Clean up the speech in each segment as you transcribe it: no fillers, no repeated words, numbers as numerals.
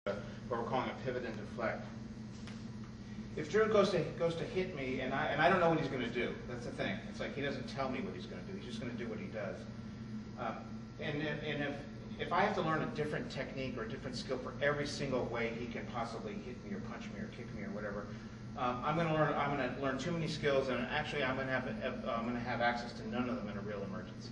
what we're calling a pivot and deflect. If Drew goes to hit me, and I don't know what he's going to do, that's the thing. It's like he doesn't tell me what he's going to do. He's just going to do what he does. And if I have to learn a different technique or a different skill for every single way he can possibly hit me or punch me or kick me or whatever, I'm going to learn too many skills, and actually I'm going to have access to none of them in a real emergency.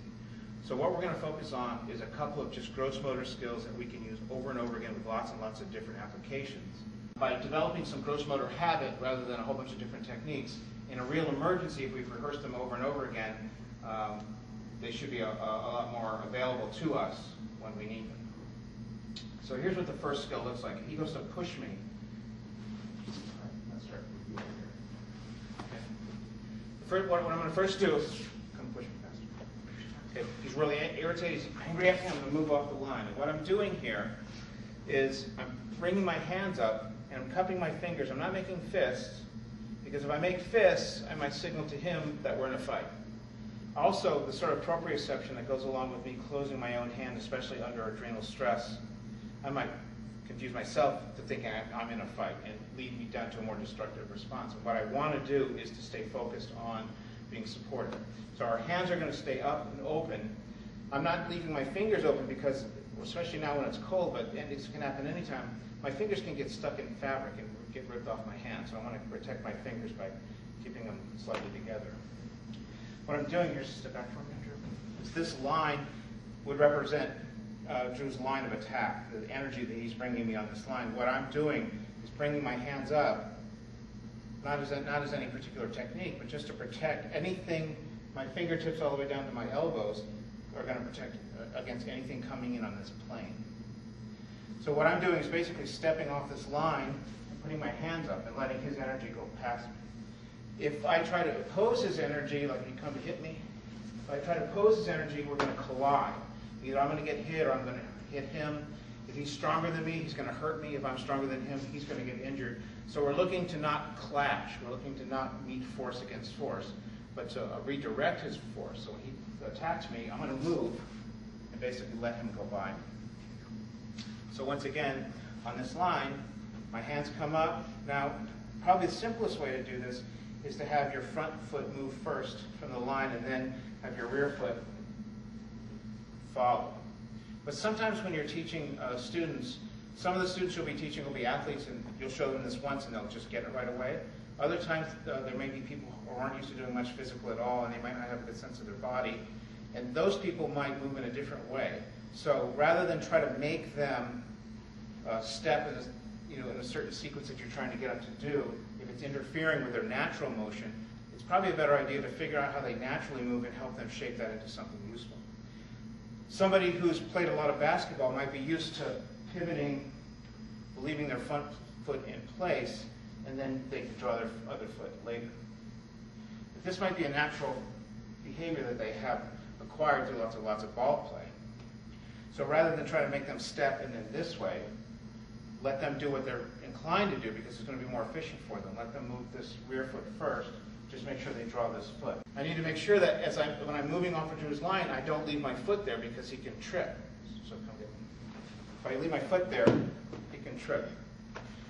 So what we're going to focus on is a couple of just gross motor skills that we can use over and over again with lots and lots of different applications. By developing some gross motor habit rather than a whole bunch of different techniques, in a real emergency, if we've rehearsed them over and over again, they should be a lot more available to us when we need them. So here's what the first skill looks like. He goes to push me. Let's start with you here. Okay. What I'm going to first do is come push me faster. Okay. He's really irritated. He's angry at me. I'm going to move off the line. And what I'm doing here is I'm bringing my hands up and I'm cupping my fingers. I'm not making fists, because if I make fists, I might signal to him that we're in a fight. Also, the sort of proprioception that goes along with me closing my own hand, especially under adrenal stress, I might confuse myself to thinking I'm in a fight and lead me down to a more destructive response. And what I want to do is to stay focused on being supportive. So our hands are going to stay up and open. I'm not leaving my fingers open because, especially now when it's cold, but this can happen anytime, my fingers can get stuck in fabric and get ripped off my hand. So I want to protect my fingers by keeping them slightly together. What I'm doing here, step back for a minute, Drew, is this line would represent Drew's line of attack, the energy that he's bringing me on this line. What I'm doing is bringing my hands up, not as any particular technique, but just to protect anything. My fingertips all the way down to my elbows are going to protect against anything coming in on this plane. So what I'm doing is basically stepping off this line and putting my hands up and letting his energy go past me. If I try to oppose his energy, like he come to hit me, if I try to oppose his energy, we're going to collide. Either I'm going to get hit or I'm going to hit him. If he's stronger than me, he's going to hurt me. If I'm stronger than him, he's going to get injured. So we're looking to not clash. We're looking to not meet force against force, but to redirect his force. So when he attacks me, I'm going to move and basically let him go by me. So once again, on this line, my hands come up. Now, probably the simplest way to do this is to have your front foot move first from the line and then have your rear foot follow. But sometimes when you're teaching students, some of the students you'll be teaching will be athletes, and you'll show them this once and they'll just get it right away. Other times there may be people who aren't used to doing much physical at all, and they might not have a good sense of their body, and those people might move in a different way. So rather than try to make them step in a certain sequence that you're trying to get them to do, if it's interfering with their natural motion, it's probably a better idea to figure out how they naturally move and help them shape that into something useful. Somebody who's played a lot of basketball might be used to pivoting, leaving their front foot in place, and then they can draw their other foot later. But this might be a natural behavior that they have acquired through lots of ball play. So rather than try to make them step and then this way, let them do what they're inclined to do, because it's going to be more efficient for them. Let them move this rear foot first. Just make sure they draw this foot. I need to make sure that when I'm moving off of Drew's line, I don't leave my foot there because he can trip. So come get me. If I leave my foot there, he can trip.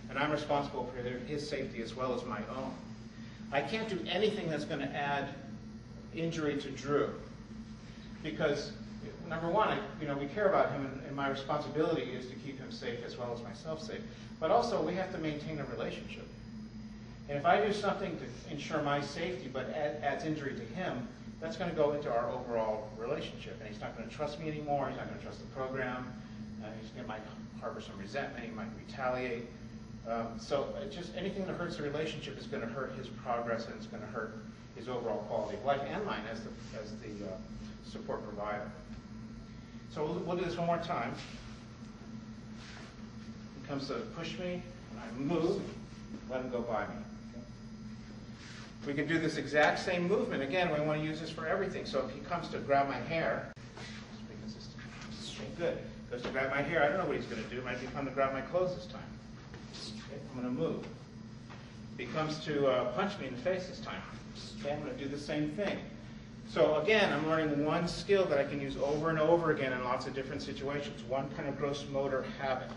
And I'm responsible for his safety as well as my own. I can't do anything that's going to add injury to Drew, because number one, we care about him, and my responsibility is to keep him safe as well as myself safe. But also, we have to maintain a relationship. And if I do something to ensure my safety but adds injury to him, that's going to go into our overall relationship. And he's not going to trust me anymore. He's not going to trust the program. He might harbor some resentment. He might retaliate. So just anything that hurts the relationship is going to hurt his progress, and it's going to hurt his overall quality of life and mine as the support provider. So we'll do this one more time. He comes to push me, and I move, let him go by me. Okay? We can do this exact same movement. Again, we want to use this for everything. So if he comes to grab my hair, just be consistent. Good. Goes to grab my hair. I don't know what he's going to do. He might come to grab my clothes this time. Okay, I'm going to move. If he comes to punch me in the face this time, okay, I'm going to do the same thing. So again, I'm learning one skill that I can use over and over again in lots of different situations, one kind of gross motor habit.